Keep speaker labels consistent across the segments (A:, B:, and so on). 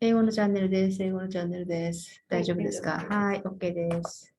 A: 英語のチャンネルです。英語のチャンネルです。大丈夫ですか？はい、OK です。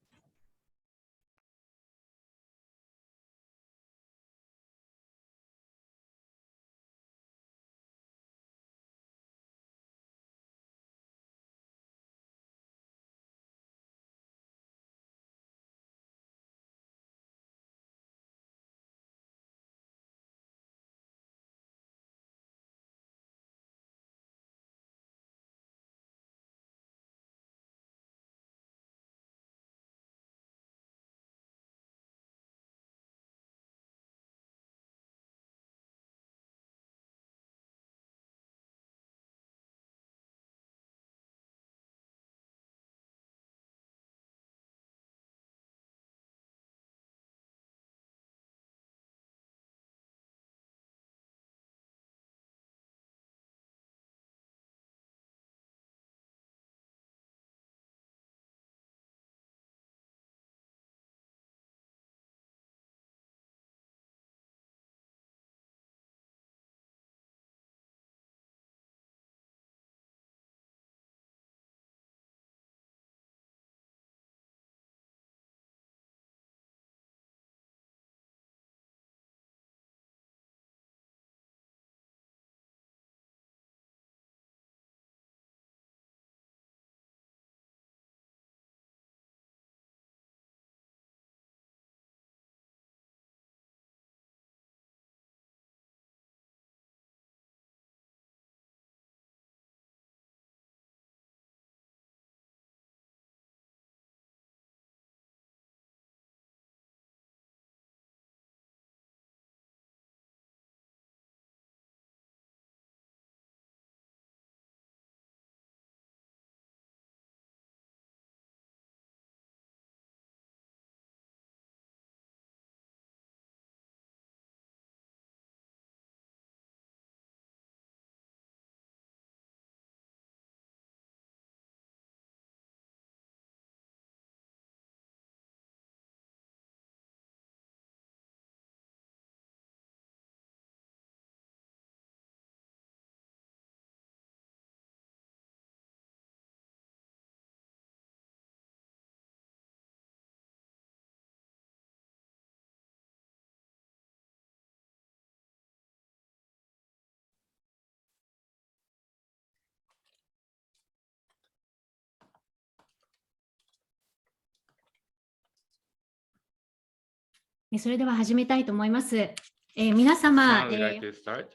B: それでは始めたいと思います。皆様、
C: Now we'd like to start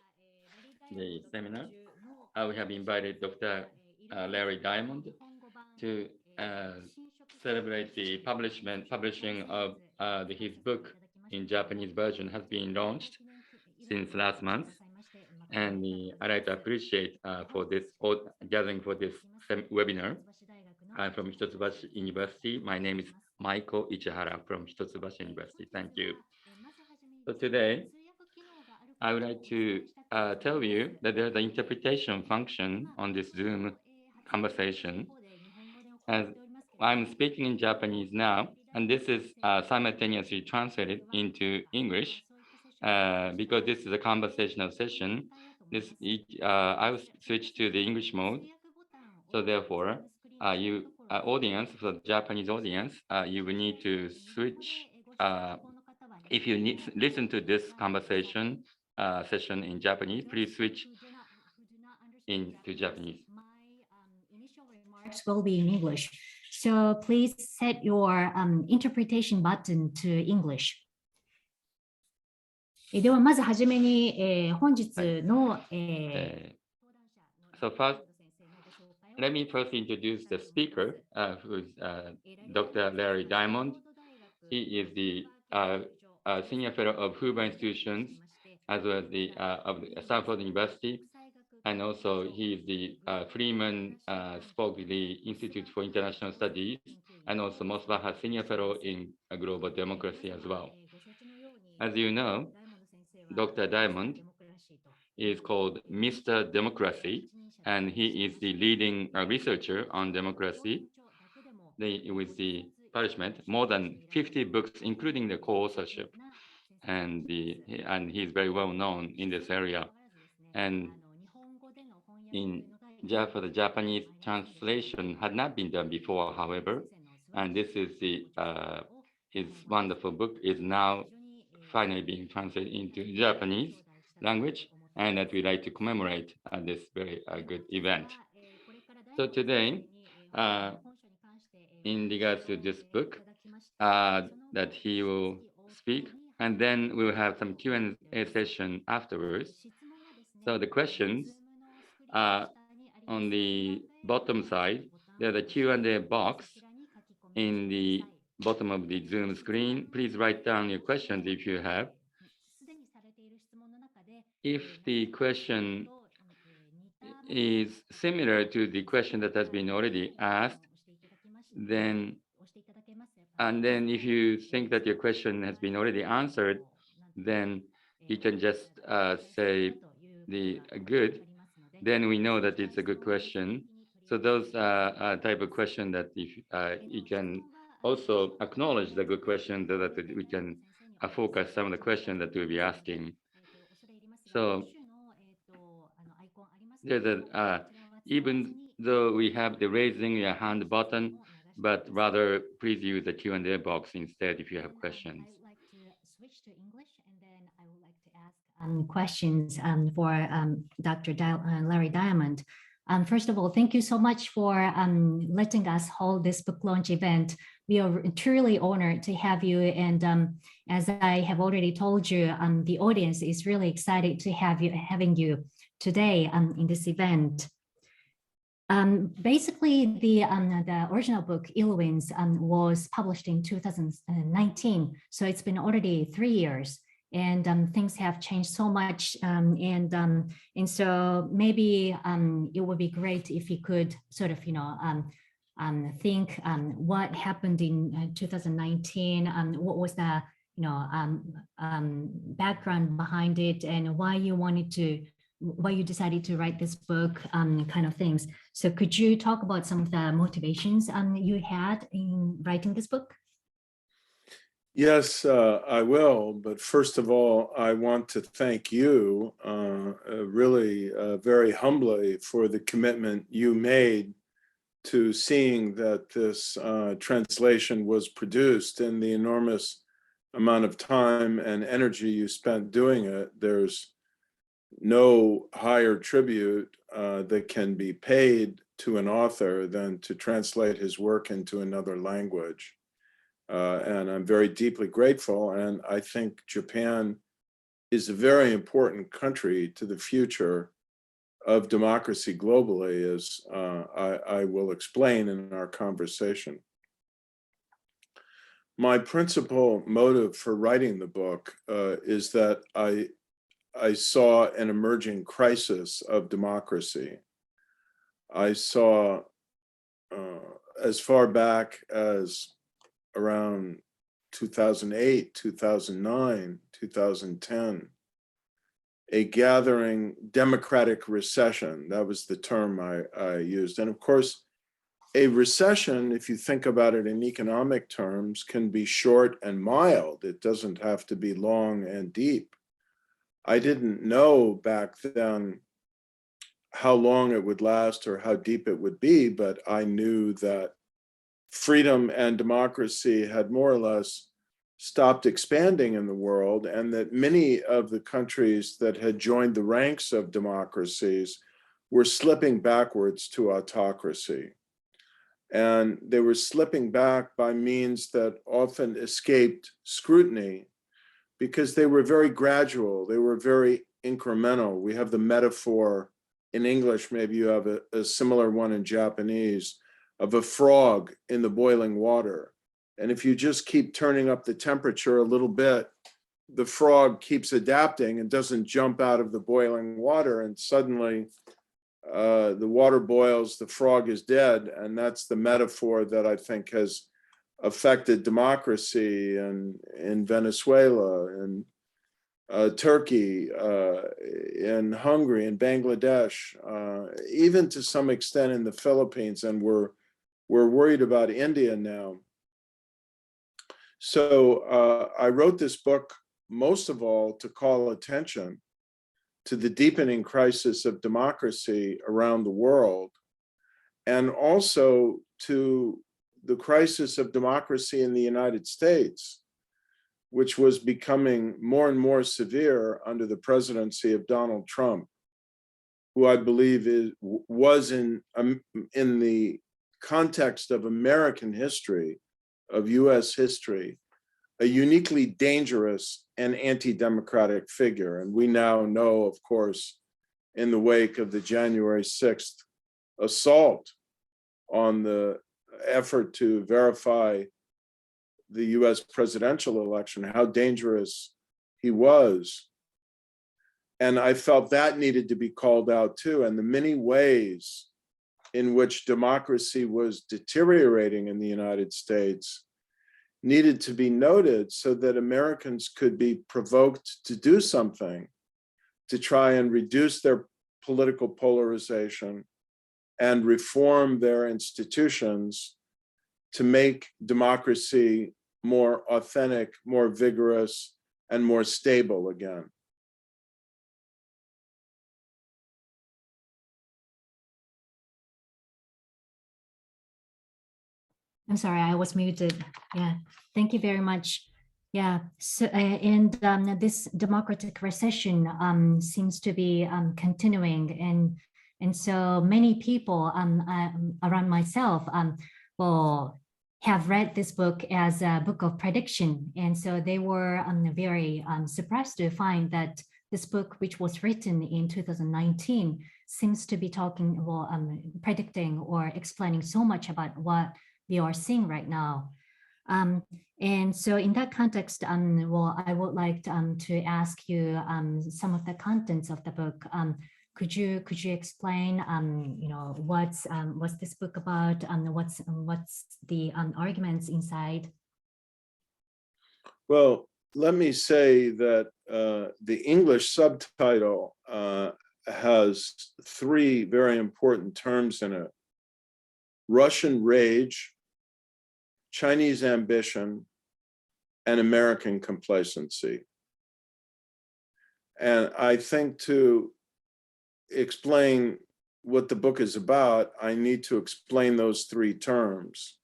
C: the seminar. We have invited Dr. Larry Diamond to celebrate the publishing of his book in Japanese version has been launched since last month. And I'd like to appreciate for this gathering for this webinar. I'm from Hitotsubashi University. My name is Maiko ICHIHARA from Hitotsubashi University. Thank you. So today, I would like to tell you that there's an interpretation function on this Zoom conversation. As I'm speaking in Japanese now, and this is simultaneously translated into English because this is a conversational session. I will switch to the English mode. So therefore, audience, for the Japanese audience, you will need to switch. If you listen to this conversation session in Japanese, please switch into Japanese.
B: My initial remarks will be in English. So please set your interpretation button to English. ではまずはじめに、本日の、
C: So first, let me first introduce the speaker, who is Dr. Larry Diamond. He is the senior fellow of Hoover institutions, as well as of the Stanford University, and also he is the Freeman Spogli Institute for International Studies, and also Mosbacher senior fellow in global democracy as well. As you know, Dr. Diamond is called Mr. Democracy, and he is the leading researcher on democracy. With the publishment, more than 50 books, including the co-authorship, and he is very well known in this area. And for the Japanese translation had not been done before, however, and this is the his wonderful book is now finally being translated into Japanese language, and that we like to commemorate this very good event. So today, in regards to this book, that he will speak, and then we'll have some Q&A session afterwards. So the questions on the bottom side, there's a Q&A box in the bottom of the Zoom screen. Please write down your questions if you have. If the question is similar to the question that has been already asked, then if you think that your question has been already answered, then you can just say the good, then we know that it's a good question. So those are type of question that if you can also acknowledge the good question so that we can focus some of the questions that we'll be asking. So there's even though we have the raising your hand button, but rather please use the Q&A box instead if you have questions.
B: I would like to switch to English, and then I would like to ask questions for Dr. Larry Diamond. First of all, thank you so much for letting us hold this book launch event. We are truly honored to have you. And as I have already told you, the audience is really excited to having you today in this event. Basically, the original book, Illwinds, was published in 2019. So it's been already 3 years. And things have changed so much, and so maybe it would be great if you could sort of, think what happened in 2019, what was the, background behind it, and why you decided to write this book, kind of things. So could you talk about some of the motivations you had in writing this book?
D: Yes, I will. But first of all, I want to thank you really very humbly for the commitment you made to seeing that this translation was produced and the enormous amount of time and energy you spent doing it. There's no higher tribute that can be paid to an author than to translate his work into another language. And I'm very deeply grateful. And I think Japan is a very important country to the future of democracy globally, as I will explain in our conversation. My principal motive for writing the book is that I saw an emerging crisis of democracy. I saw as far back as around 2008, 2009, 2010, a gathering democratic recession. That was the term I used. And of course, a recession, if you think about it in economic terms, can be short and mild. It doesn't have to be long and deep. I didn't know back then how long it would last or how deep it would be, but I knew that freedom and democracy had more or less stopped expanding in the world, and that many of the countries that had joined the ranks of democracies were slipping backwards to autocracy. And they were slipping back by means that often escaped scrutiny because they were very gradual, they were very incremental. We have the metaphor in English, maybe you have a similar one in Japanese, of a frog in the boiling water. And if you just keep turning up the temperature a little bit, the frog keeps adapting and doesn't jump out of the boiling water, and suddenly the water boils, the frog is dead. And that's the metaphor that I think has affected democracy in Venezuela, and Turkey, in Hungary, in Bangladesh, even to some extent in the Philippines, and we're worried about India now. So I wrote this book most of all to call attention to the deepening crisis of democracy around the world, and also to the crisis of democracy in the United States, which was becoming more and more severe under the presidency of Donald Trump, who I believe was in the context of American history, of US history, a uniquely dangerous and anti-democratic figure. And we now know, of course, in the wake of the January 6th assault on the effort to verify the US presidential election, how dangerous he was. And I felt that needed to be called out too, and the many ways in which democracy was deteriorating in the United States needed to be noted so that Americans could be provoked to do something to try and reduce their political polarization and reform their institutions to make democracy more authentic, more vigorous, and more stable again.
B: I'm sorry, I was muted. Yeah, thank you very much. Yeah, so this democratic recession seems to be continuing, and so many people around myself will have read this book as a book of prediction, and so they were very surprised to find that this book, which was written in 2019, seems to be talking, well, predicting or explaining so much about what we are seeing right now. And so in that context, well, I would like to ask you some of the contents of the book. Could you explain, you know, what's this book about? What's the arguments inside?
D: Well, let me say that the English subtitle has three very important terms in it: Russian rage, Chinese ambition, and American complacency. And I think to explain what the book is about, I need to explain those three terms.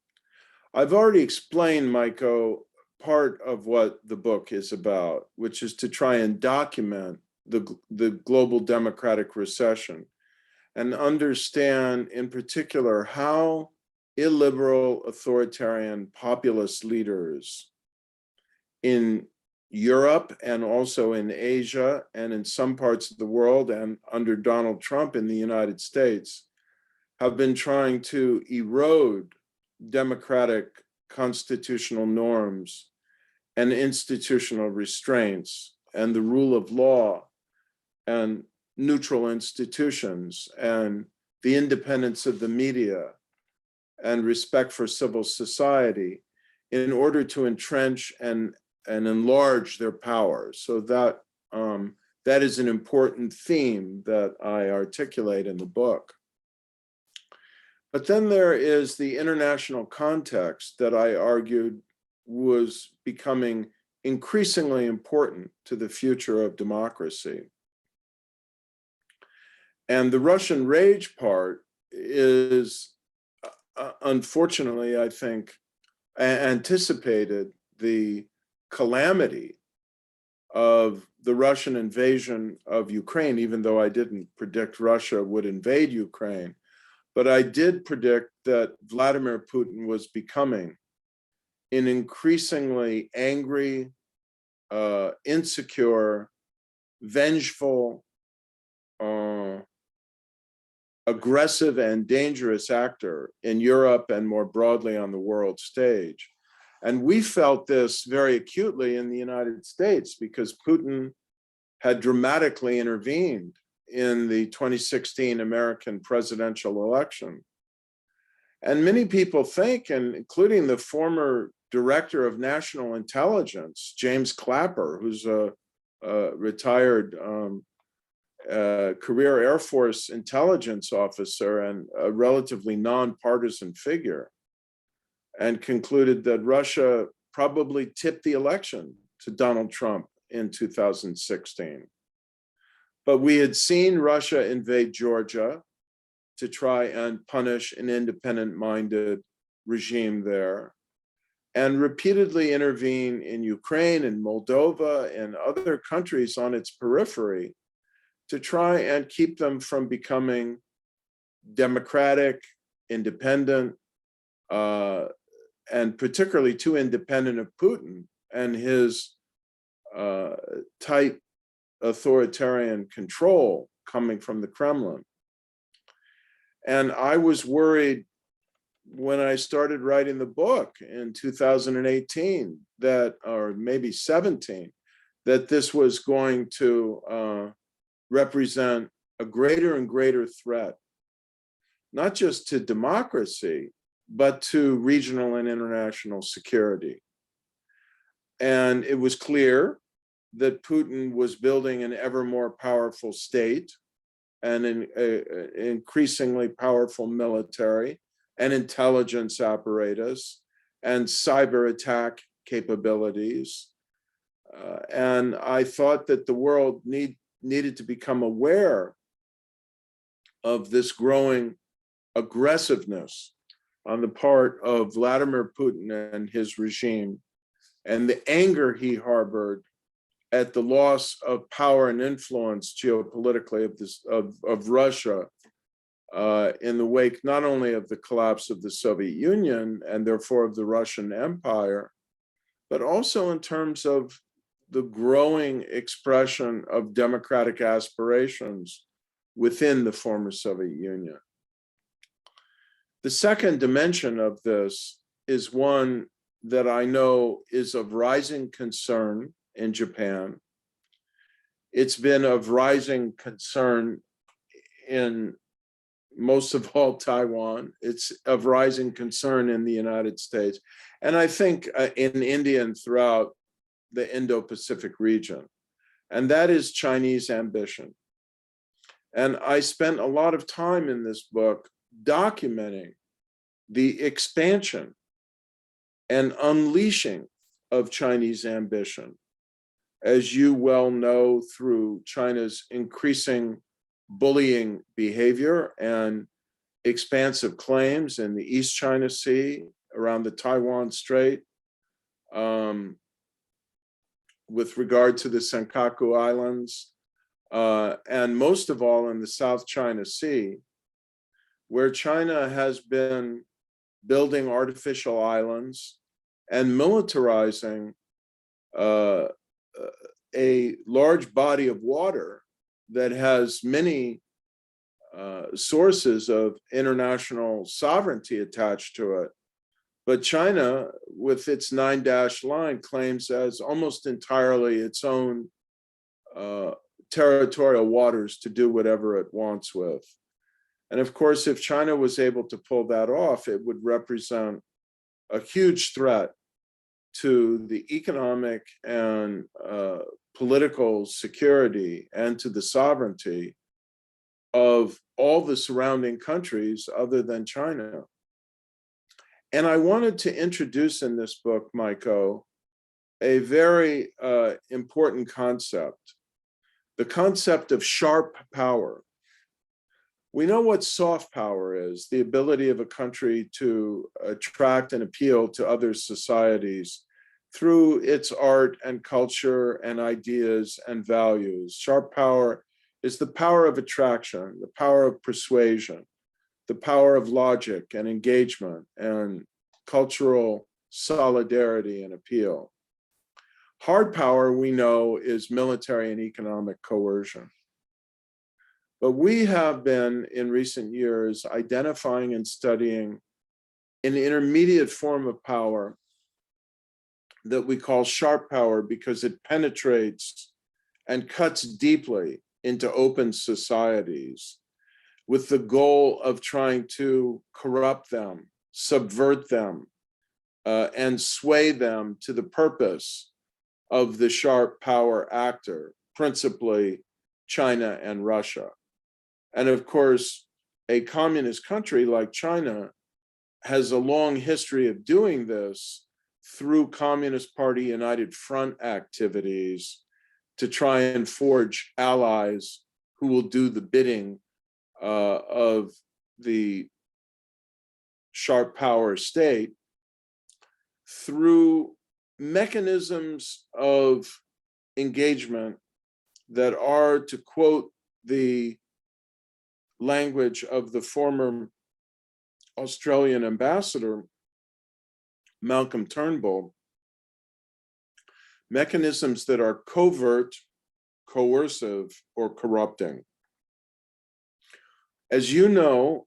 D: I've already explained, Maiko, part of what the book is about, which is to try and document the global democratic recession and understand in particular how illiberal, authoritarian, populist leaders in Europe and also in Asia and in some parts of the world and under Donald Trump in the United States have been trying to erode democratic constitutional norms and institutional restraints and the rule of law and neutral institutions and the independence of the media and respect for civil society in order to entrench and enlarge their power. So that that is an important theme that I articulate in the book. But then there is the international context that I argued was becoming increasingly important to the future of democracy. And the Russian rage part is, unfortunately, I think, anticipated the calamity of the Russian invasion of Ukraine, even though I didn't predict Russia would invade Ukraine. But I did predict that Vladimir Putin was becoming an increasingly angry, insecure, vengeful, aggressive and dangerous actor in Europe and more broadly on the world stage. And we felt this very acutely in the United States because Putin had dramatically intervened in the 2016 American presidential election. And many people think, and including the former director of national intelligence, James Clapper, who's a retired career Air Force intelligence officer and a relatively nonpartisan figure, and concluded that Russia probably tipped the election to Donald Trump in 2016. But we had seen Russia invade Georgia to try and punish an independent-minded regime there, and repeatedly intervene in Ukraine and Moldova and other countries on its periphery to try and keep them from becoming democratic, independent, and particularly too independent of Putin and his tight authoritarian control coming from the Kremlin. And I was worried when I started writing the book in 2018 that, or maybe 17, that this was going to represent a greater and greater threat, not just to democracy, but to regional and international security. And it was clear that Putin was building an ever more powerful state and an increasingly powerful military and intelligence apparatus and cyber attack capabilities. And I thought that the world needed to become aware of this growing aggressiveness on the part of Vladimir Putin and his regime, and the anger he harbored at the loss of power and influence geopolitically of Russia in the wake not only of the collapse of the Soviet Union and therefore of the Russian Empire, but also in terms of the growing expression of democratic aspirations within the former Soviet Union. The second dimension of this is one that I know is of rising concern in Japan. It's been of rising concern in most of all Taiwan. It's of rising concern in the United States, and I think in India and throughout the Indo-Pacific region, and that is Chinese ambition. And I spent a lot of time in this book documenting the expansion and unleashing of Chinese ambition, as you well know, through China's increasing bullying behavior and expansive claims in the East China Sea, around the Taiwan Strait, with regard to the Senkaku Islands, and most of all in the South China Sea, where China has been building artificial islands and militarizing a large body of water that has many sources of international sovereignty attached to it. But China, with its 9-dash line, claims as almost entirely its own territorial waters to do whatever it wants with. And of course, if China was able to pull that off, it would represent a huge threat to the economic and political security and to the sovereignty of all the surrounding countries other than China. And I wanted to introduce in this book, Maiko, a very important concept, the concept of sharp power. We know what soft power is, the ability of a country to attract and appeal to other societies through its art and culture and ideas and values. Sharp power is the power of attraction, the power of persuasion, the power of logic and engagement and cultural solidarity and appeal. Hard power, we know, is military and economic coercion. But we have been, in recent years, identifying and studying an intermediate form of power that we call sharp power because it penetrates and cuts deeply into open societies with the goal of trying to corrupt them, subvert them, and sway them to the purpose of the sharp power actor, principally China and Russia. And of course, a communist country like China has a long history of doing this through Communist Party United Front activities to try and forge allies who will do the bidding of the sharp power state through mechanisms of engagement that are, to quote the language of the former Australian ambassador, Malcolm Turnbull, mechanisms that are covert, coercive, or corrupting. As you know,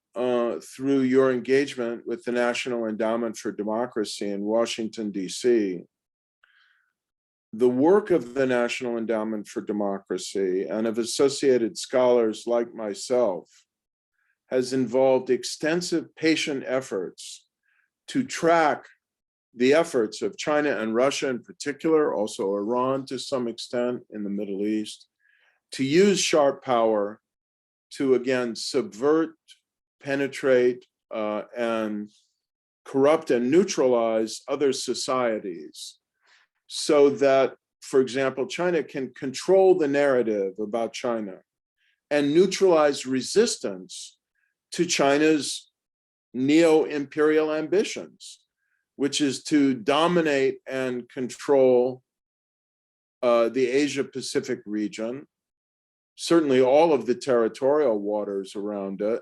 D: through your engagement with the National Endowment for Democracy in Washington, D.C., the work of the National Endowment for Democracy and of associated scholars like myself has involved extensive patient efforts to track the efforts of China and Russia in particular, also Iran to some extent in the Middle East, to use sharp power to, again, subvert, penetrate, and corrupt and neutralize other societies so that, for example, China can control the narrative about China and neutralize resistance to China's neo-imperial ambitions, which is to dominate and control the Asia-Pacific region, certainly all of the territorial waters around it,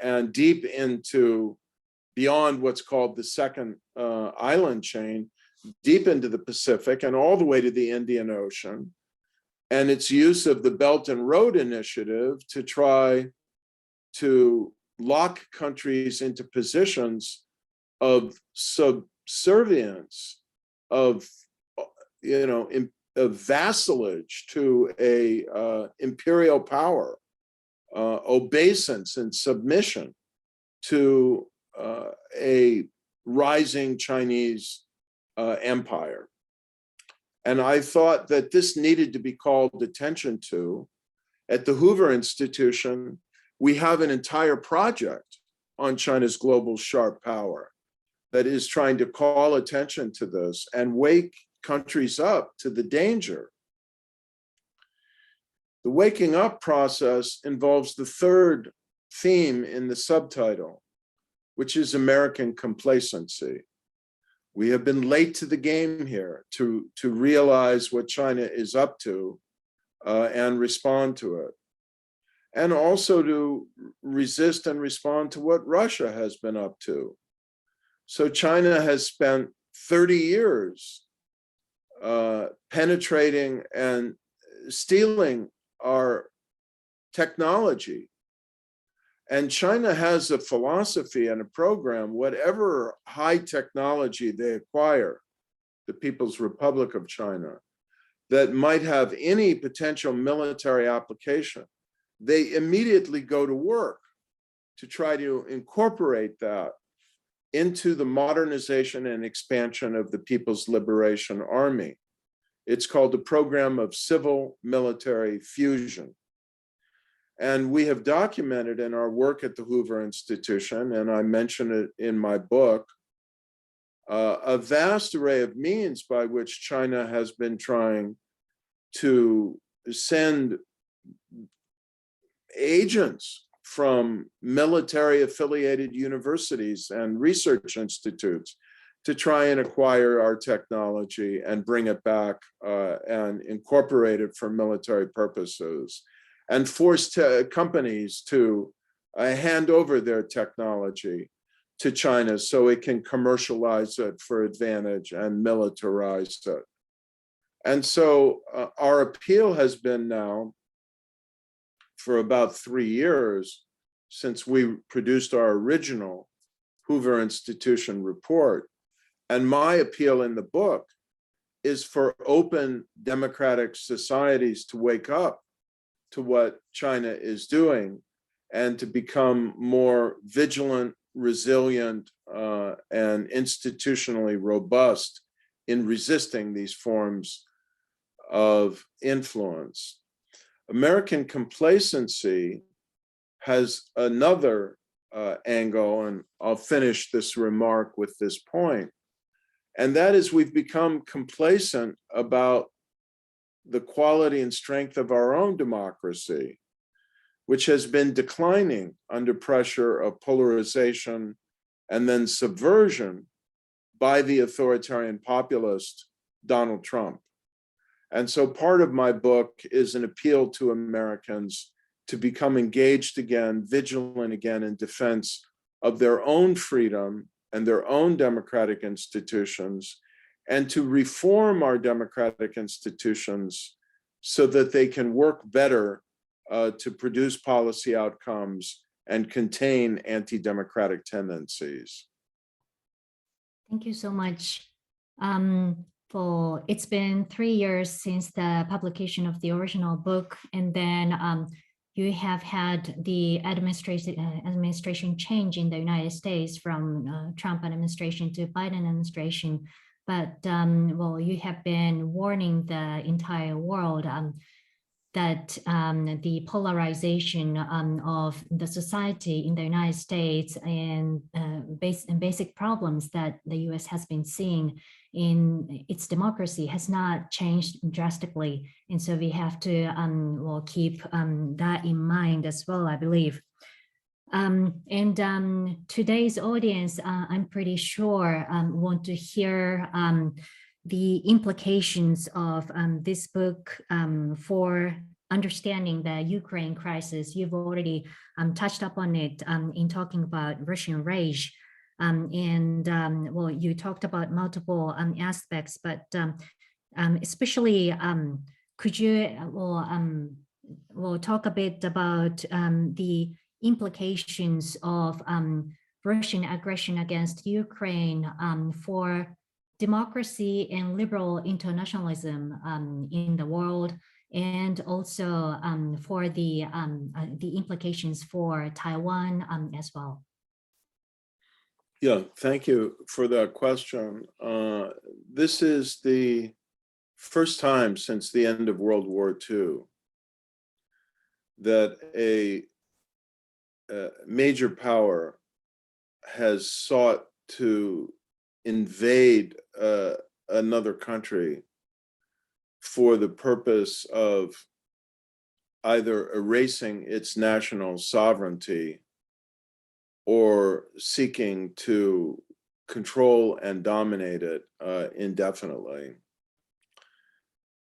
D: and deep into beyond what's called the second island chain, deep into the Pacific and all the way to the Indian Ocean, and its use of the Belt and Road Initiative to try to lock countries into positions of subservience, of of vassalage to a imperial power, obeisance and submission to a rising Chinese empire. And I thought that this needed to be called attention to. At the Hoover Institution, we have an entire project on China's global sharp power that is trying to call attention to this and wake countries up to the danger. The waking up process involves the third theme in the subtitle, which is American complacency. We have been late to the game here to realize what China is up to and respond to it. And also to resist and respond to what Russia has been up to. So China has spent 30 years penetrating and stealing our technology. And China has a philosophy and a program, whatever high technology they acquire, the People's Republic of China, that might have any potential military application, they immediately go to work to try to incorporate that into the modernization and expansion of the People's Liberation Army. It's called the Program of Civil Military Fusion. And we have documented in our work at the Hoover Institution, and I mention it in my book, a vast array of means by which China has been trying to send agents from military affiliated universities and research institutes to try and acquire our technology and bring it back and incorporate it for military purposes, and force companies to hand over their technology to China so it can commercialize it for advantage and militarize it. And so our appeal has been now for about 3 years since we produced our original Hoover Institution report. And my appeal in the book is for open democratic societies to wake up to what China is doing and to become more vigilant, resilient, and institutionally robust in resisting these forms of influence. American complacency has another angle, and I'll finish this remark with this point, and that is we've become complacent about the quality and strength of our own democracy. which has been declining under pressure of polarization and then subversion by the authoritarian populist Donald Trump. And so part of my book is an appeal to Americans to become engaged again, vigilant again in defense of their own freedom and their own democratic institutions, and to reform our democratic institutions so that they can work better to produce policy outcomes and contain anti-democratic tendencies.
B: Thank you so much. It's been 3 years since the publication of the original book, and then you have had the administration change in the United States from Trump administration to Biden administration. But well, you have been warning the entire world that the polarization of the society in the United States and basic problems that the US has been seeing in its democracy has not changed drastically. And so we have to well, keep that in mind as well, I believe. Today's audience, I'm pretty sure, want to hear the implications of this book for understanding the Ukraine crisis. You've already touched upon it in talking about Russian rage. Well, you talked about multiple aspects, but especially, could you well, talk a bit about the implications of Russian aggression against Ukraine for democracy and liberal internationalism in the world, and also for the implications for Taiwan as well?
D: Yeah, thank you for that question. This is the first time since the end of World War II that a major power has sought to invade another country for the purpose of either erasing its national sovereignty or seeking to control and dominate it indefinitely.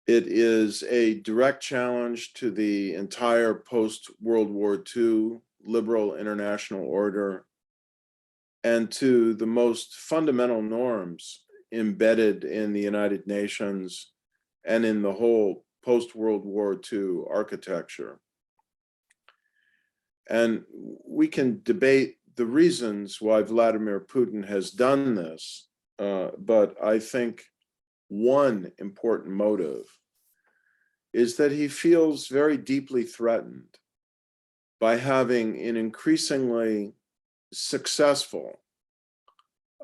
D: It is a direct challenge to the entire post-World War II liberal international order and to the most fundamental norms embedded in the United Nations and in the whole post-World War II architecture. And we can debate the reasons why Vladimir Putin has done this, but I think one important motive is that he feels very deeply threatened by having an increasingly successful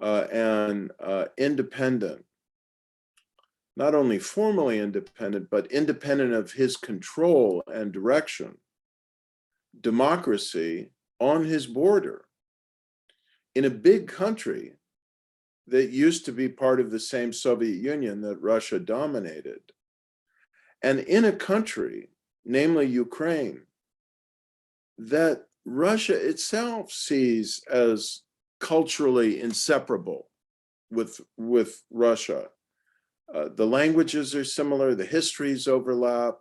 D: and independent, not only formally independent, but independent of his control and direction, democracy on his border in a big country that used to be part of the same Soviet Union that Russia dominated. And in a country, namely Ukraine, that Russia itself sees as culturally inseparable with Russia. The languages are similar, the histories overlap.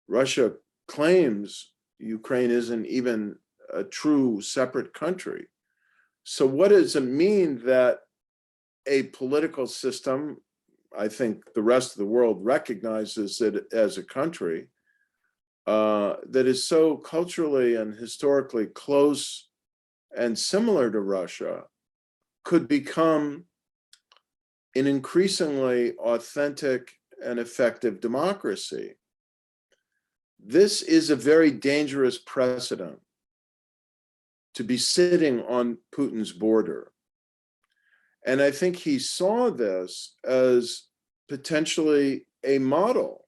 D: Russia claims Ukraine isn't even a true separate country. So what does it mean that a political system, I think the rest of the world recognizes it as a country, that is so culturally and historically close and similar to Russia, could become an increasingly authentic and effective democracy? This is a very dangerous precedent to be sitting on Putin's border. And I think he saw this as potentially a model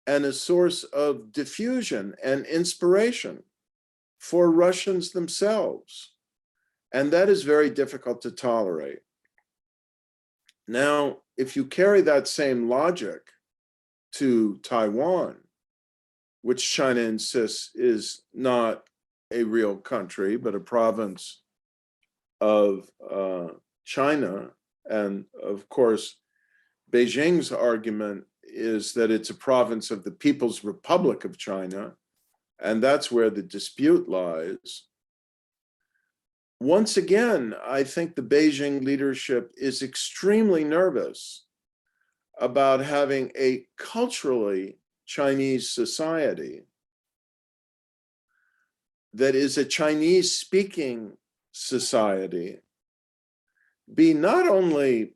D: and a source of diffusion and inspiration for Russians themselves. And that is very difficult to tolerate. Now, if you carry that same logic to Taiwan, which China insists is not a real country, but a province of China. And of course, Beijing's argument is that it's a province of the People's Republic of China, and that's where the dispute lies. Once again, I think the Beijing leadership is extremely nervous about having a culturally Chinese society that is a Chinese-speaking society be not only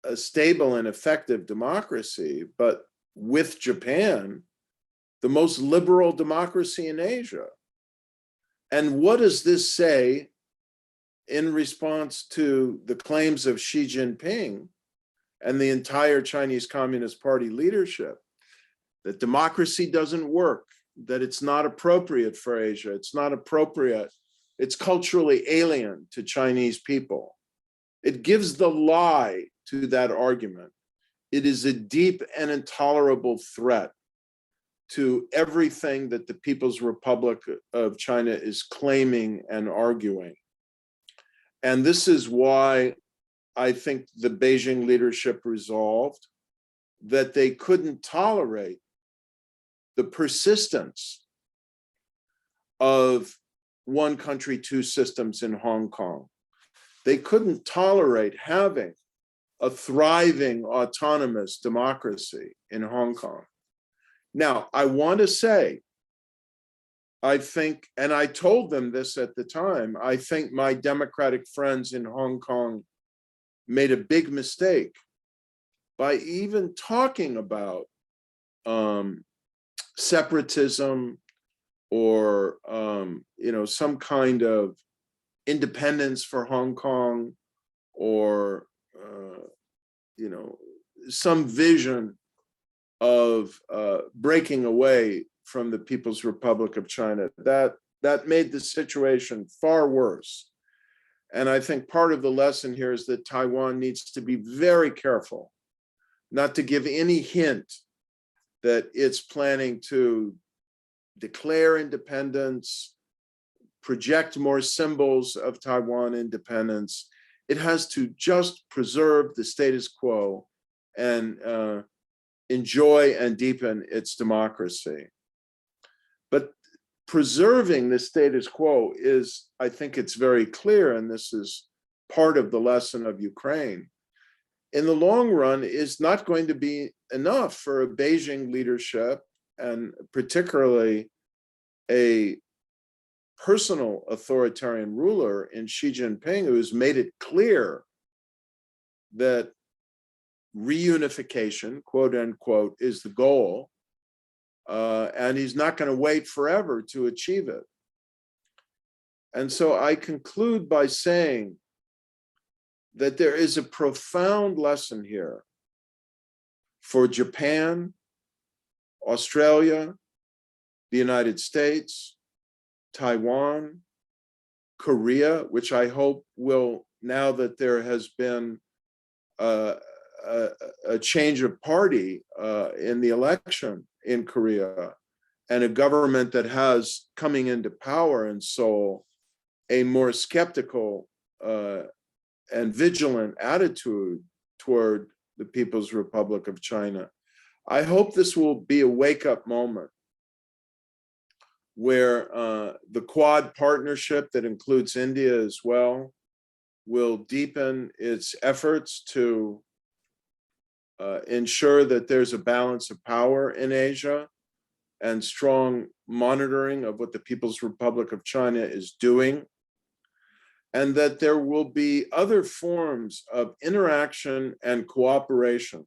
D: a stable and effective democracy, but with Japan, the most liberal democracy in Asia. And what does this say in response to the claims of Xi Jinping and the entire Chinese Communist Party leadership that democracy doesn't work, that it's not appropriate for Asia, it's not appropriate, it's culturally alien to Chinese people? It gives the lie to that argument. It is a deep and intolerable threat to everything that the People's Republic of China is claiming and arguing. And this is why I think the Beijing leadership resolved that they couldn't tolerate the persistence of one country, two systems in Hong Kong. They couldn't tolerate having a thriving autonomous democracy in Hong Kong. Now, I want to say, I think, and I told them this at the time, I think my democratic friends in Hong Kong made a big mistake by even talking about separatism or some kind of independence for Hong Kong, or some vision of breaking away from the People's Republic of China. That made the situation far worse. And I think part of the lesson here is that Taiwan needs to be very careful not to give any hint that it's planning to declare independence, project more symbols of Taiwan independence. It has to just preserve the status quo and enjoy and deepen its democracy. But preserving the status quo is, I think it's very clear, and this is part of the lesson of Ukraine, in the long run is not going to be enough for a Beijing leadership, and particularly a personal authoritarian ruler in Xi Jinping, who's made it clear that reunification, quote unquote, is the goal, and he's not going to wait forever to achieve it. And so I conclude by saying that there is a profound lesson here for Japan, Australia, the United States, Taiwan, Korea, which I hope will, now that there has been a change of party in the election in Korea, and a government that has coming into power in Seoul a more skeptical and vigilant attitude toward the People's Republic of China. I hope this will be a wake-up moment where the Quad partnership that includes India as well will deepen its efforts to ensure that there's a balance of power in Asia and strong monitoring of what the People's Republic of China is doing, and that there will be other forms of interaction and cooperation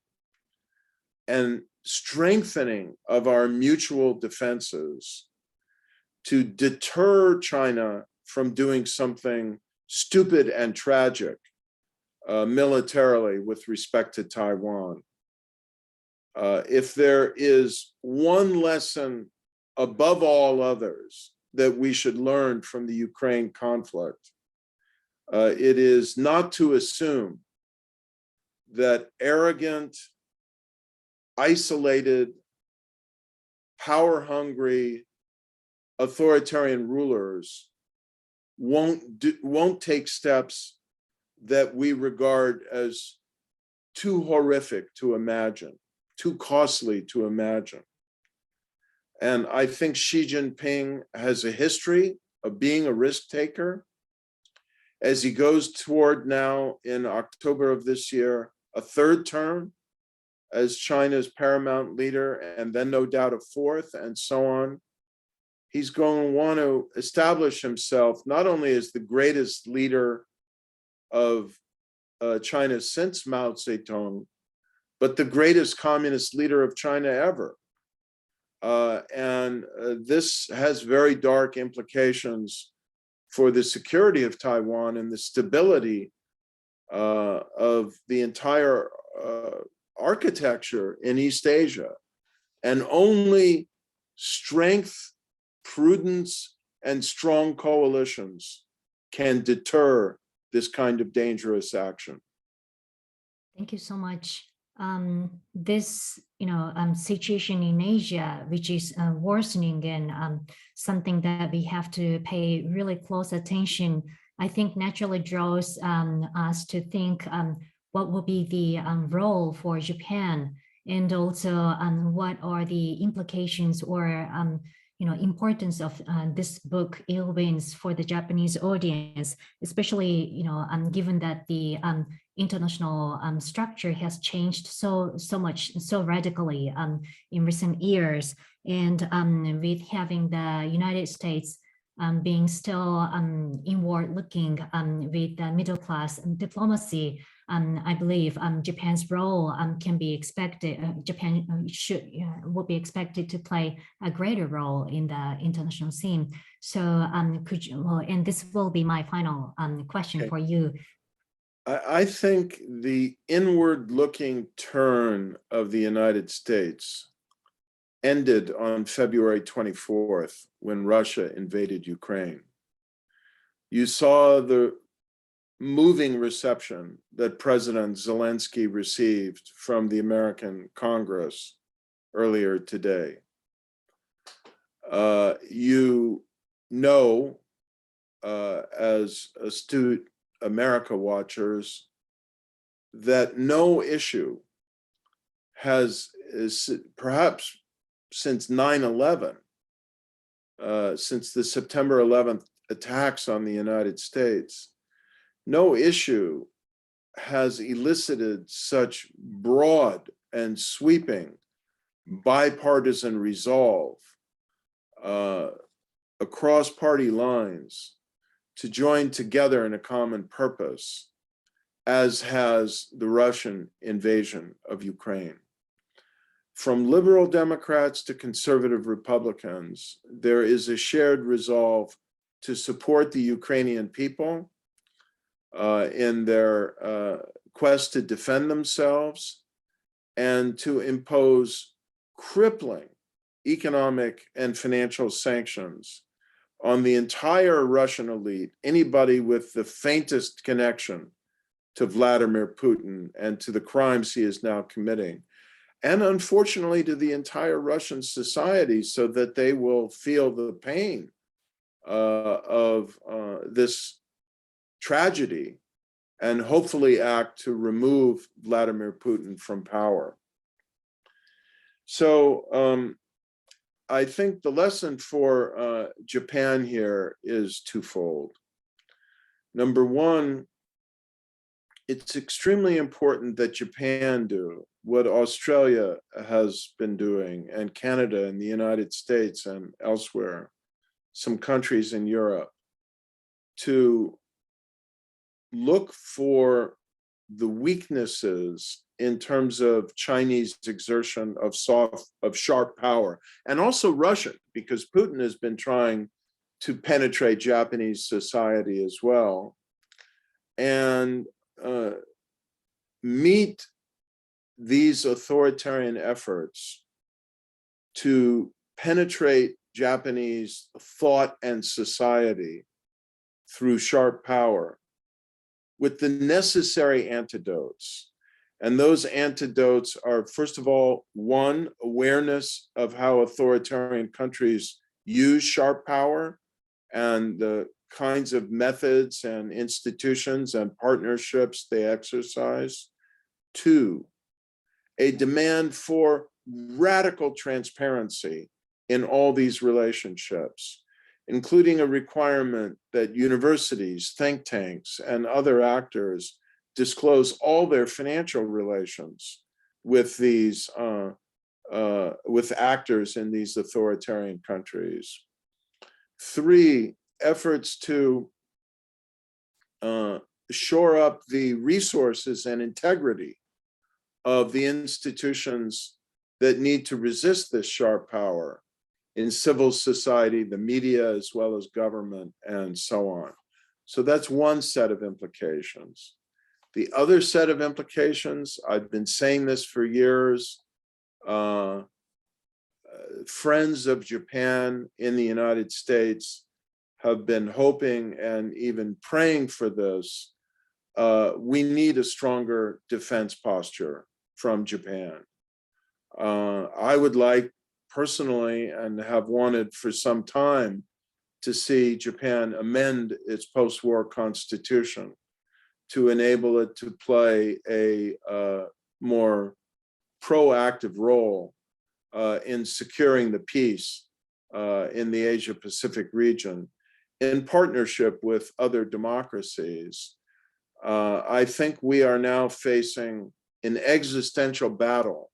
D: and strengthening of our mutual defenses to deter China from doing something stupid and tragic militarily with respect to Taiwan. If there is one lesson above all others that we should learn from the Ukraine conflict, it is not to assume that arrogant, isolated, power-hungry authoritarian rulers won't take steps that we regard as too horrific to imagine, too costly to imagine. And I think Xi Jinping has a history of being a risk taker. As he goes toward now in October of this year, a third term as China's paramount leader, and then no doubt a fourth, and so on. He's going to want to establish himself not only as the greatest leader of China since Mao Zedong, but the greatest communist leader of China ever. This has very dark implications for the security of Taiwan and the stability of the entire architecture in East Asia. And only strength, prudence, and strong coalitions can deter this kind of dangerous action.
B: Thank you so much. This, situation in Asia, which is worsening and something that we have to pay really close attention, I think naturally draws us to think what will be the role for Japan, and also what are the implications or importance of this book, Ill Winds, for the Japanese audience, especially given that the international structure has changed so much, so radically in recent years, and with having the United States being still inward looking with the middle class diplomacy. I believe Japan's role can be expected. Japan would be expected to play a greater role in the international scene. So, and this will be my final question for you.
D: I think the inward-looking turn of the United States ended on February 24th when Russia invaded Ukraine. You saw the moving reception that President Zelensky received from the American Congress earlier today. As astute America watchers, that no issue has, perhaps since 9/11, since the September 11th attacks on the United States, no issue has elicited such broad and sweeping bipartisan resolve across party lines to join together in a common purpose as has the Russian invasion of Ukraine. From liberal Democrats to conservative Republicans, there is a shared resolve to support the Ukrainian people in their quest to defend themselves and to impose crippling economic and financial sanctions on the entire Russian elite, anybody with the faintest connection to Vladimir Putin and to the crimes he is now committing, and unfortunately to the entire Russian society, so that they will feel the pain of this tragedy and hopefully act to remove Vladimir Putin from power. So I think the lesson for Japan here is twofold. Number one, it's extremely important that Japan do what Australia has been doing, and Canada and the United States and elsewhere, some countries in Europe, to look for the weaknesses in terms of Chinese exertion of sharp power, and also Russian, because Putin has been trying to penetrate Japanese society as well, and meet these authoritarian efforts to penetrate Japanese thought and society through sharp power with the necessary antidotes. And those antidotes are, first of all, one, awareness of how authoritarian countries use sharp power and the kinds of methods and institutions and partnerships they exercise. Two, a demand for radical transparency in all these relationships, including a requirement that universities, think tanks, and other actors disclose all their financial relations with these with actors in these authoritarian countries. Three, efforts to shore up the resources and integrity of the institutions that need to resist this sharp power in civil society, the media, as well as government, and so on. So that's one set of implications. The other set of implications, I've been saying this for years, friends of Japan in the United States have been hoping and even praying for this. We need a stronger defense posture from Japan. I would like personally, and have wanted for some time, to see Japan amend its post-war constitution to enable it to play a more proactive role in securing the peace in the Asia-Pacific region in partnership with other democracies. I think we are now facing an existential battle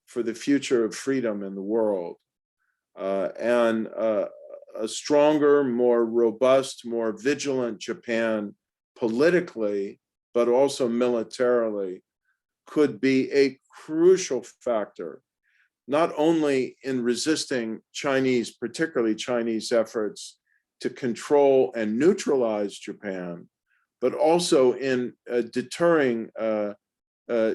D: for the future of freedom in the world, and a stronger, more robust, more vigilant Japan politically, but also militarily, could be a crucial factor, not only in resisting Chinese, particularly Chinese efforts to control and neutralize Japan, but also in deterring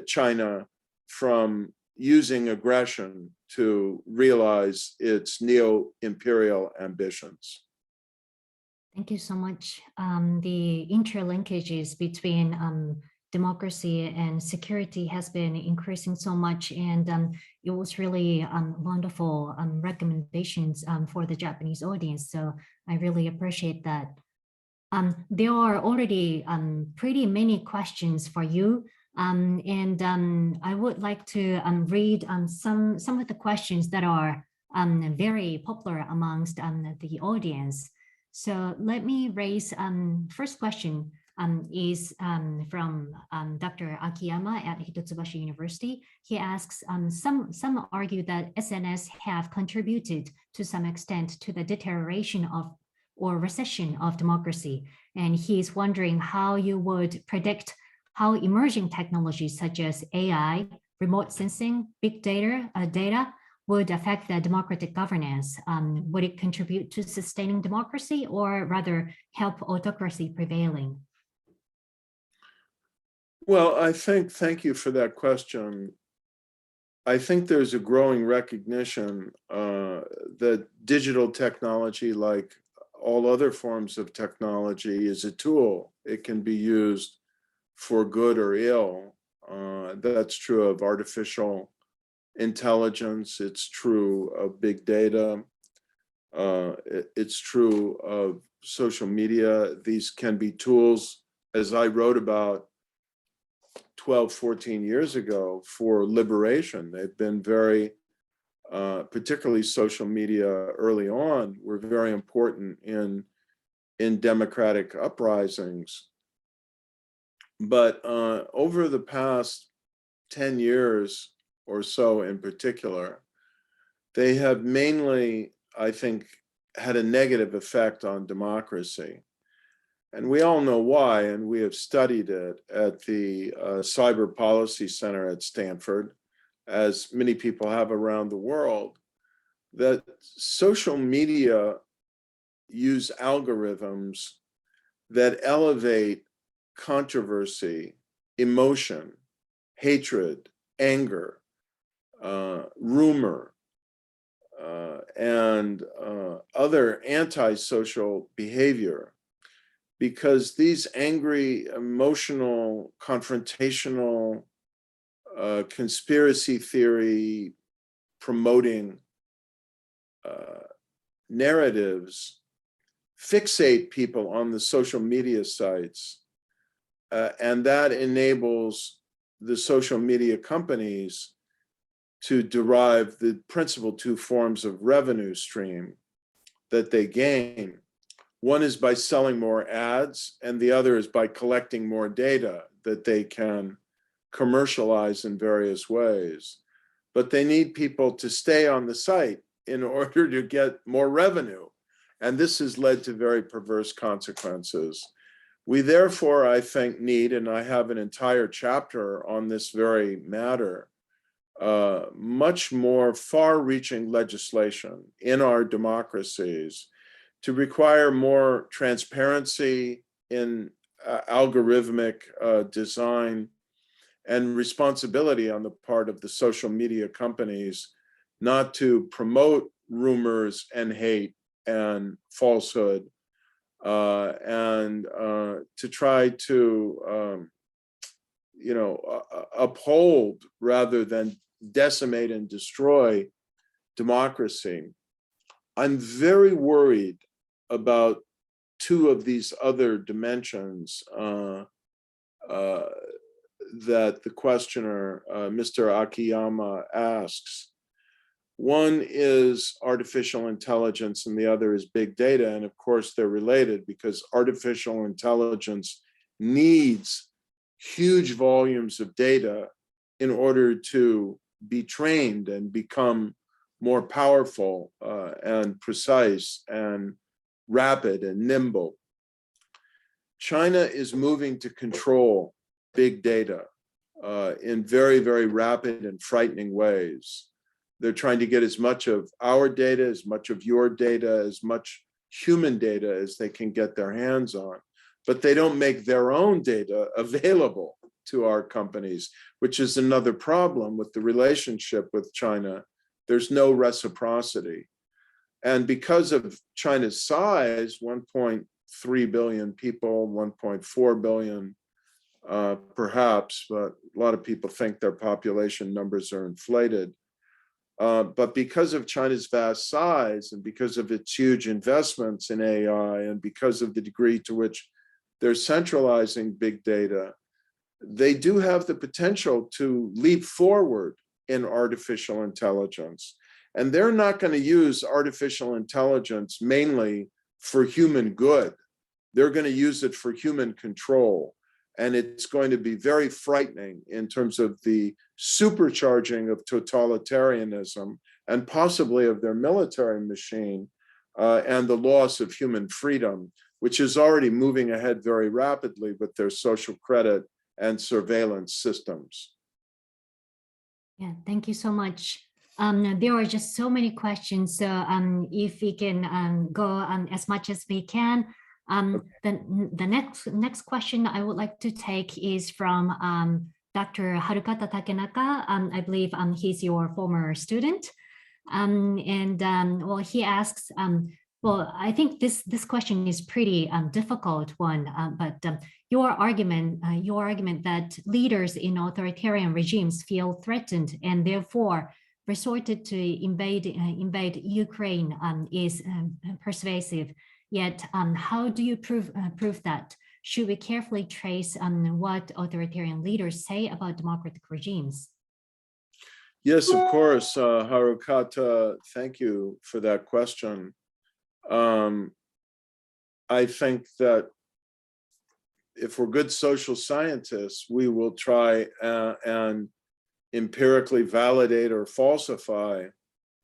D: China from using aggression to realize its neo-imperial ambitions.
B: Thank you so much. The interlinkages between democracy and security has been increasing so much, and it was really wonderful recommendations for the Japanese audience. So I really appreciate that. There are already pretty many questions for you. I would like to read some of the questions that are very popular amongst the audience. So let me raise first question is from Dr. Akiyama at Hitotsubashi University. He asks, some argue that SNS have contributed to some extent to the deterioration of or recession of democracy. And he's wondering how you would predict how emerging technologies such as AI, remote sensing, big data would affect the democratic governance. Would it contribute to sustaining democracy or rather help autocracy prevailing?
D: Well, thank you for that question. I think there's a growing recognition that digital technology, like all other forms of technology, is a tool. It can be used for good or ill. That's true of artificial intelligence. It's true of big data. It's true of social media. These can be tools, as I wrote about 12, 14 years ago, for liberation. They've been very, particularly social media early on, were very important in democratic uprisings. But over the past 10 years or so in particular, they have mainly, I think, had a negative effect on democracy. And we all know why, and we have studied it at the Cyber Policy Center at Stanford, as many people have around the world, that social media use algorithms that elevate controversy, emotion, hatred, anger, rumor, and other antisocial behavior, because these angry, emotional, confrontational conspiracy theory promoting narratives fixate people on the social media sites, and that enables the social media companies to derive the principal two forms of revenue stream that they gain. One is by selling more ads, and the other is by collecting more data that they can commercialize in various ways. But they need people to stay on the site in order to get more revenue. And this has led to very perverse consequences. We therefore, I think, need, and I have an entire chapter on this very matter, much more far-reaching legislation in our democracies to require more transparency in algorithmic design and responsibility on the part of the social media companies not to promote rumors and hate and falsehood, and to try to uphold rather than decimate and destroy democracy. I'm very worried about two of these other dimensions that the questioner, Mr. Akiyama, asks. One is artificial intelligence and the other is big data. And of course, they're related because artificial intelligence needs huge volumes of data in order to be trained and become more powerful and precise and rapid and nimble. China is moving to control big data in very, very rapid and frightening ways. They're trying to get as much of our data, as much of your data, as much human data as they can get their hands on. But they don't make their own data available to our companies, which is another problem with the relationship with China. There's no reciprocity. And because of China's size, 1.3 billion people, 1.4 billion, perhaps, but a lot of people think their population numbers are inflated. But because of China's vast size and because of its huge investments in AI and because of the degree to which they're centralizing big data, they do have the potential to leap forward in artificial intelligence. And they're not going to use artificial intelligence mainly for human good. They're going to use it for human control. And it's going to be very frightening in terms of the supercharging of totalitarianism and possibly of their military machine and the loss of human freedom, which is already moving ahead very rapidly with their social credit and surveillance systems.
B: Yeah, thank you so much. There are just so many questions. So if we can go as much as we can. The next question I would like to take is from Dr. Harukata Takenaka. I believe he's your former student. Well, he asks, well, I think this question is pretty difficult one, but your argument that leaders in authoritarian regimes feel threatened and therefore resorted to invade Ukraine is persuasive. Yet, how do you prove that? Should we carefully trace what authoritarian leaders say about democratic regimes?
D: Yes, of course, Harukata, thank you for that question. I think that if we're good social scientists, we will try and empirically validate or falsify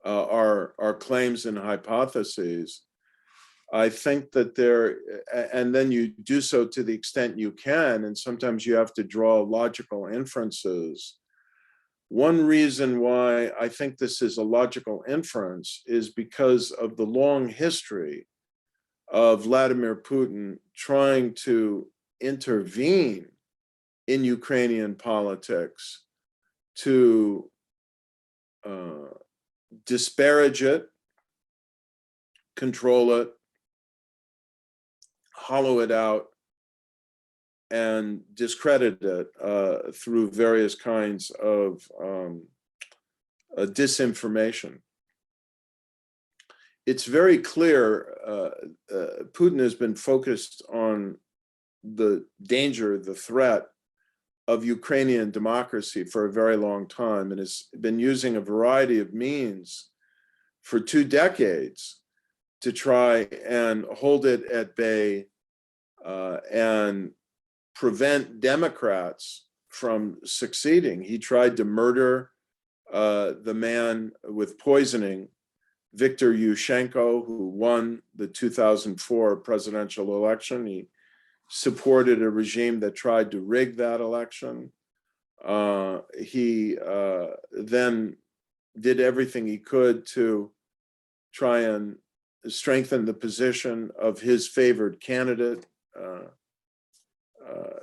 D: our claims and hypotheses. I think that and then you do so to the extent you can, and sometimes you have to draw logical inferences. One reason why I think this is a logical inference is because of the long history of Vladimir Putin trying to intervene in Ukrainian politics to disparage it, control it, hollow it out, and discredit it through various kinds of disinformation. It's very clear Putin has been focused on the danger, the threat of Ukrainian democracy for a very long time, and has been using a variety of means for 2 decades to try and hold it at bay and prevent Democrats from succeeding. He tried to murder the man with poisoning, Viktor Yushchenko, who won the 2004 presidential election. He supported a regime that tried to rig that election. He then did everything he could to try and strengthen the position of his favored candidate,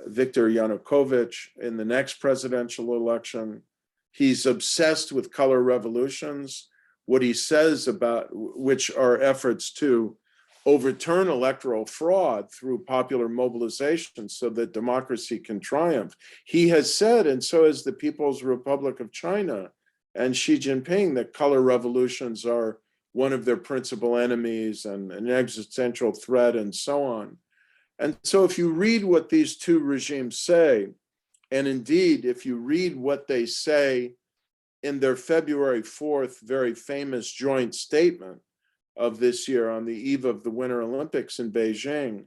D: Viktor Yanukovych, in the next presidential election. He's obsessed with color revolutions. What he says about, which are efforts to overturn electoral fraud through popular mobilization so that democracy can triumph. He has said, and so has the People's Republic of China and Xi Jinping, that color revolutions are one of their principal enemies and an existential threat and so on. And so if you read what these two regimes say, and indeed, if you read what they say in their February 4th very famous joint statement of this year on the eve of the Winter Olympics in Beijing,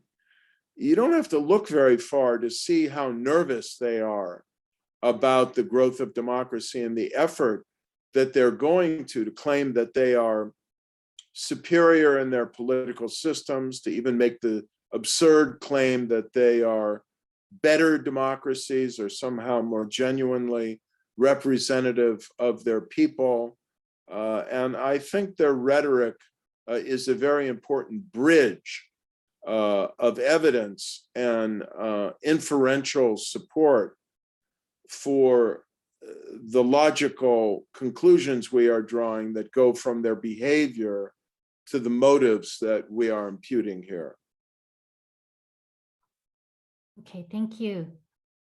D: you don't have to look very far to see how nervous they are about the growth of democracy and the effort that they're going to claim that they are superior in their political systems, to even make the absurd claim that they are better democracies or somehow more genuinely representative of their people. And I think their rhetoric is a very important bridge of evidence and inferential support for the logical conclusions we are drawing that go from their behavior to the motives that we are imputing here.
B: Okay, thank you.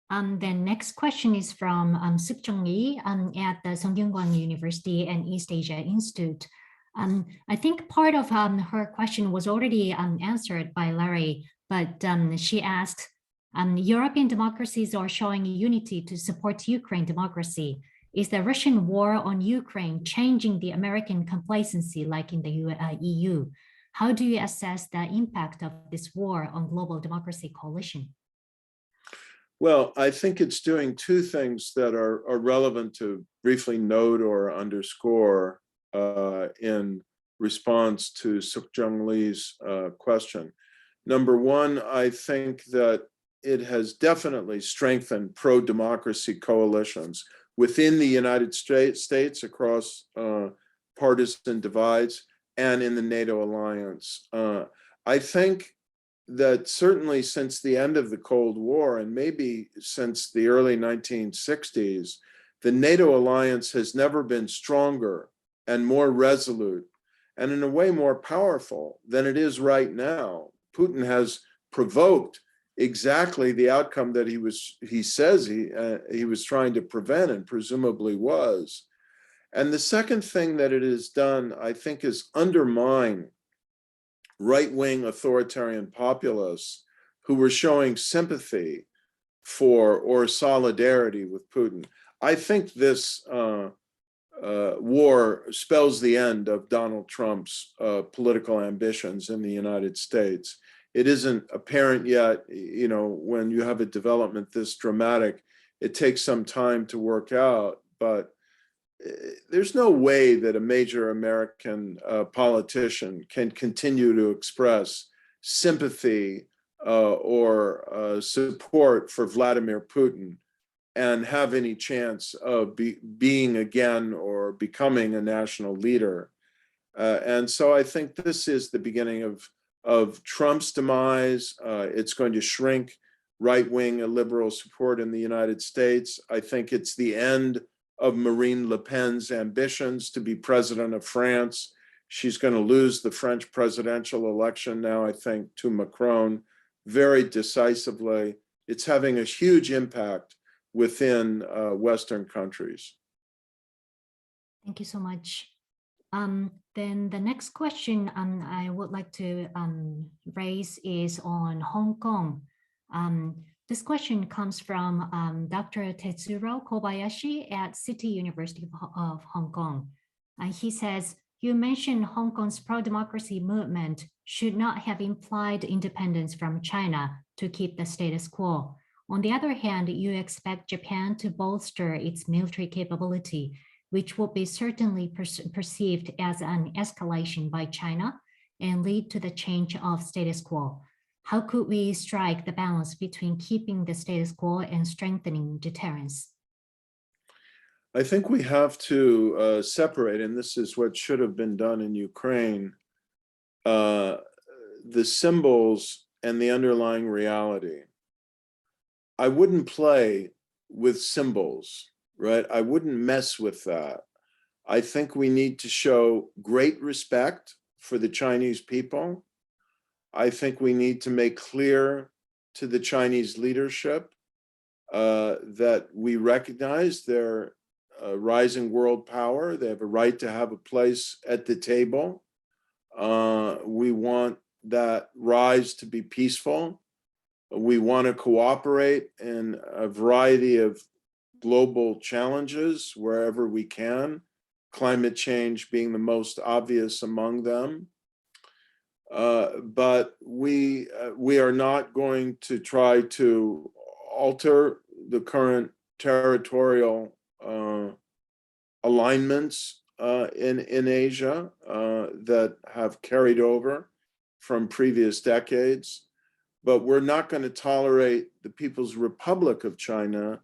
B: The next question is from Suk-Jung Lee at the Sungkyunkwan University and East Asia Institute. I think part of her question was already answered by Larry, but she asked, European democracies are showing unity to support Ukraine democracy. Is the Russian war on Ukraine changing the American complacency like in the EU? How do you assess the impact of this war on global democracy coalition?
D: Well, I think it's doing two things that are relevant to briefly note or underscore in response to Suk-Jung Lee's question. Number one, I think that it has definitely strengthened pro-democracy coalitions within the United States across partisan divides and in the NATO alliance. I think that certainly since the end of the Cold War, and maybe since the early 1960s, the NATO alliance has never been stronger and more resolute, and in a way more powerful than it is right now. Putin has provoked exactly the outcome that he says he was trying to prevent, and presumably was. And the second thing that it has done, I think, is undermine right-wing authoritarian populists who were showing sympathy for or solidarity with Putin. I think this war spells the end of Donald Trump's political ambitions in the United States. It isn't apparent yet, you know, when you have a development this dramatic, it takes some time to work out, but there's no way that a major American politician can continue to express sympathy or support for Vladimir Putin and have any chance of being again or becoming a national leader. And so I think this is the beginning of Trump's demise. It's going to shrink right-wing and liberal support in the United States. I think it's the end of Marine Le Pen's ambitions to be president of France. She's going to lose the French presidential election now, I think, to Macron very decisively. it's having a huge impact within Western countries.
B: Thank you so much. Then the next question I would like to raise is on Hong Kong. This question comes from Dr. Tetsuro Kobayashi at City University of Hong Kong. He says, you mentioned Hong Kong's pro-democracy movement should not have implied independence from China to keep the status quo. On the other hand, you expect Japan to bolster its military capability, which would be certainly perceived as an escalation by China and lead to the change of status quo. How could we strike the balance between keeping the status quo and strengthening deterrence?
D: I think we have to separate, and this is what should have been done in Ukraine, the symbols and the underlying reality. I wouldn't play with symbols, right? I wouldn't mess with that. I think we need to show great respect for the Chinese people. I think we need to make clear to the Chinese leadership that we recognize their rising world power. They have a right to have a place at the table. We want that rise to be peaceful. We want to cooperate in a variety of global challenges wherever we can, climate change being the most obvious among them. But we are not going to try to alter the current territorial alignments in Asia that have carried over from previous decades. But we're not going to tolerate the People's Republic of China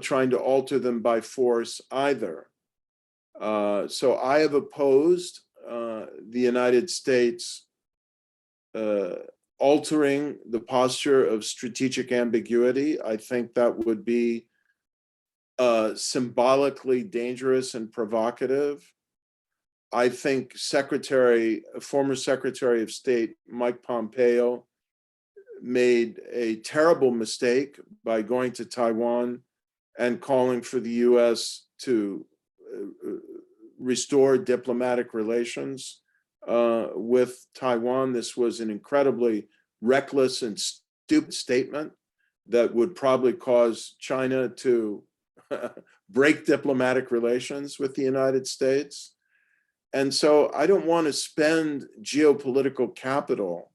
D: trying to alter them by force either. So I have opposed the United States altering the posture of strategic ambiguity. I think that would be symbolically dangerous and provocative. I think former Secretary of State Mike Pompeo made a terrible mistake by going to Taiwan and calling for the US to restore diplomatic relations with Taiwan. This was an incredibly reckless and stupid statement that would probably cause China to break diplomatic relations with the United States. And so I don't want to spend geopolitical capital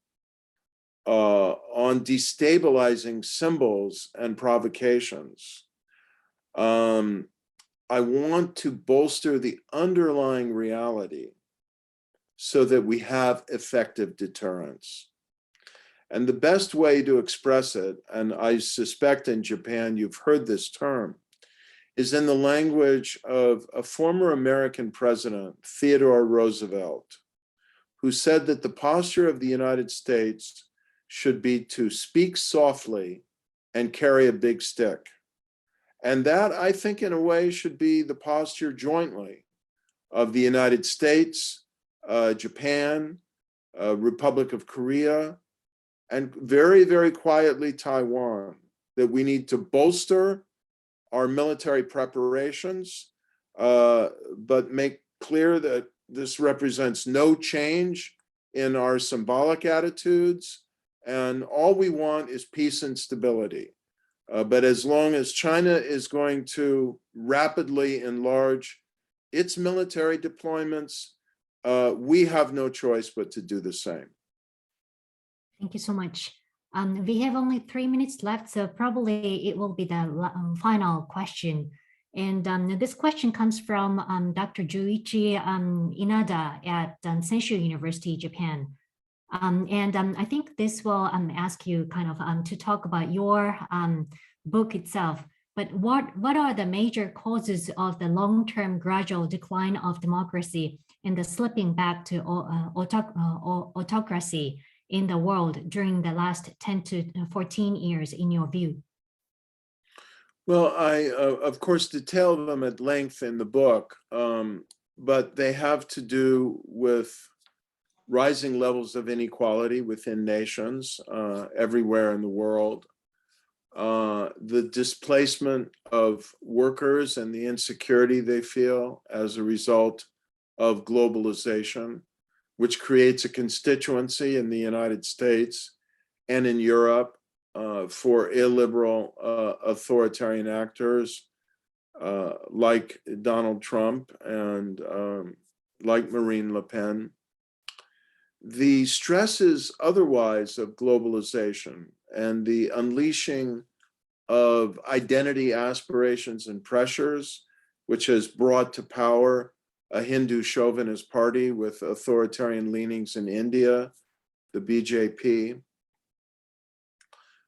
D: on destabilizing symbols and provocations. I want to bolster the underlying reality so that we have effective deterrence. And the best way to express it, and I suspect in Japan you've heard this term, is in the language of a former American president, Theodore Roosevelt, who said that the posture of the United States should be to speak softly and carry a big stick. And that, I think, in a way, should be the posture jointly of the United States, Japan, Republic of Korea, and very, very quietly Taiwan, that we need to bolster our military preparations, but make clear that this represents no change in our symbolic attitudes, and all we want is peace and stability. But as long as China is going to rapidly enlarge its military deployments, we have no choice but to do the same.
B: Thank you so much. We have only 3 minutes left, so probably it will be the final question. And this question comes from Dr. Juichi Inada at Senshu University, Japan. I think this will ask you kind of to talk about your book itself. But what are the major causes of the long-term gradual decline of democracy and the slipping back to autocracy in the world during the last 10 to 14 years, in your view?
D: Well, I, of course, detail them at length in the book, but they have to do with rising levels of inequality within nations everywhere in the world. the displacement of workers and the insecurity they feel as a result of globalization, which creates a constituency in the United States and in Europe for illiberal authoritarian actors like Donald Trump and like Marine Le Pen. The stresses otherwise of globalization and the unleashing of identity aspirations and pressures, which has brought to power a Hindu chauvinist party with authoritarian leanings in India, the BJP.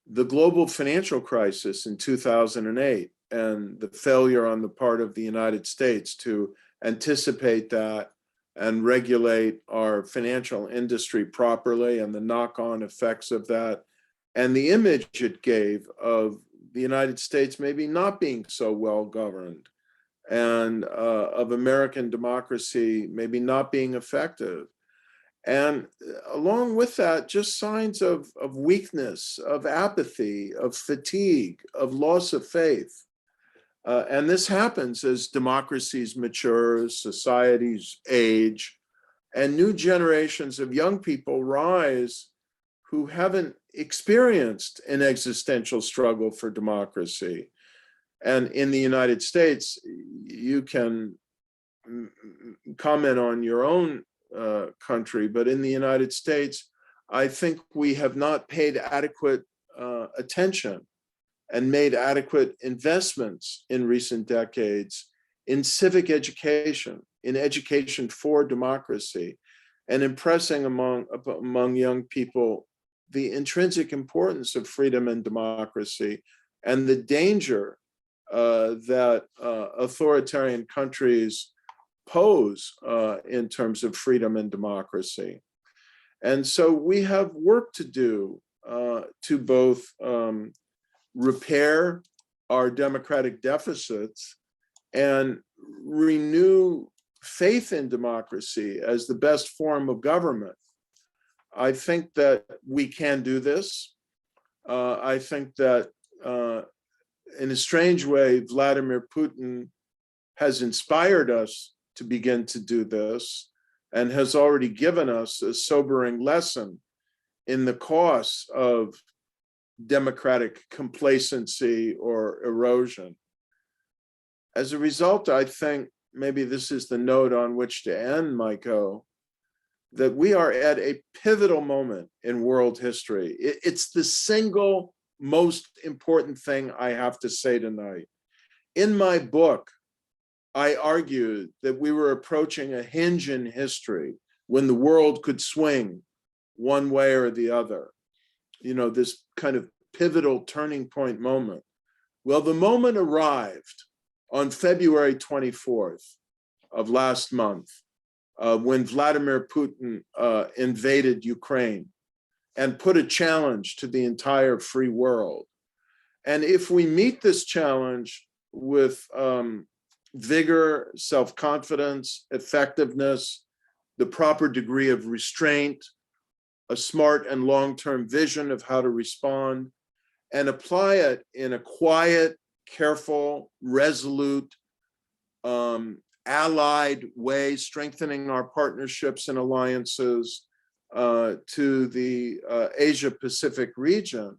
D: The global financial crisis in 2008 and the failure on the part of the United States to anticipate that and regulate our financial industry properly, and the knock-on effects of that, and the image it gave of the United States maybe not being so well governed, and of American democracy maybe not being effective. And along with that, just signs of weakness, of apathy, of fatigue, of loss of faith. And this happens as democracies mature, societies age, and new generations of young people rise who haven't experienced an existential struggle for democracy. And in the United States, you can comment on your own country, but in the United States, I think we have not paid adequate attention and made adequate investments in recent decades in civic education, in education for democracy, and impressing among young people the intrinsic importance of freedom and democracy and the danger that authoritarian countries pose in terms of freedom and democracy. And so we have work to do to both repair our democratic deficits and renew faith in democracy as the best form of government. I think that we can do this. I think that in a strange way, Vladimir Putin has inspired us to begin to do this and has already given us a sobering lesson in the costs of democratic complacency or erosion. As a result, I think maybe this is the note on which to end, Maiko, that we are at a pivotal moment in world history. It's the single most important thing I have to say tonight. In my book, I argued that we were approaching a hinge in history when the world could swing one way or the other. You know, this kind of pivotal turning point moment. Well, the moment arrived on February 24th of last month, when Vladimir Putin invaded Ukraine and put a challenge to the entire free world. And if we meet this challenge with vigor, self-confidence, effectiveness, the proper degree of restraint, a smart and long-term vision of how to respond, and apply it in a quiet, careful, resolute, allied way, strengthening our partnerships and alliances to the Asia-Pacific region,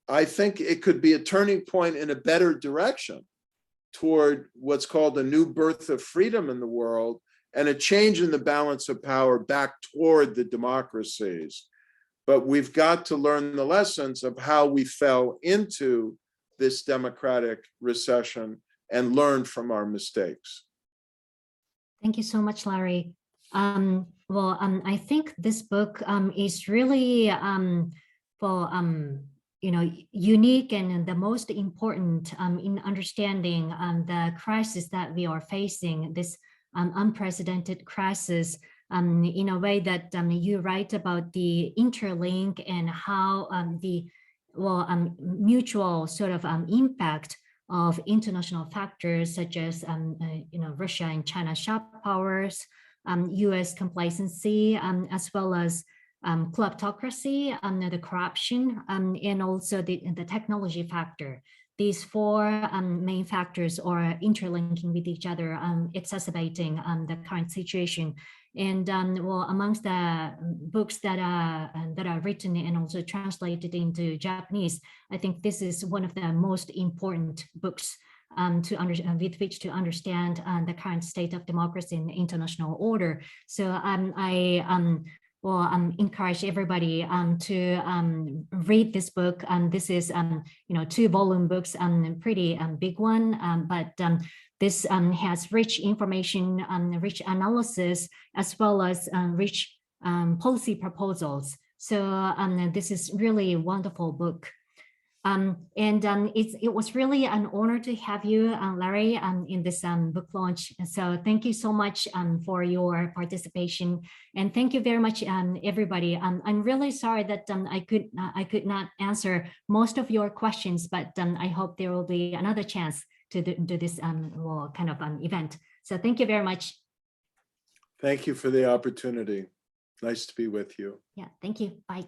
D: I think it could be a turning point in a better direction toward what's called a new birth of freedom in the world and a change in the balance of power back toward the democracies. But we've got to learn the lessons of how we fell into this democratic recession and learn from our mistakes.
B: Thank you so much, Larry. I think this book is really unique and the most important in understanding the crisis that we are facing, this unprecedented crisis, in a way that you write about the interlink and how the mutual sort of impact of international factors such as Russia and China sharp powers, U.S. complacency, as well as kleptocracy, the corruption, and also the technology factor. These four main factors are interlinking with each other, exacerbating the current situation. And well, amongst the books that are written and also translated into Japanese, I think this is one of the most important books with which to understand the current state of democracy and international order. So I encourage everybody to read this book. This is 2-volume books, pretty big one, but this has rich information, rich analysis, as well as rich policy proposals. So this is really a wonderful book. It was really an honor to have you, Larry, in this book launch. So thank you so much for your participation, and thank you very much, everybody. I'm really sorry that I could not answer most of your questions, but I hope there will be another chance to do this kind of event. So thank you very much.
D: Thank you for the opportunity. Nice to be with you.
B: Yeah, thank you. Bye.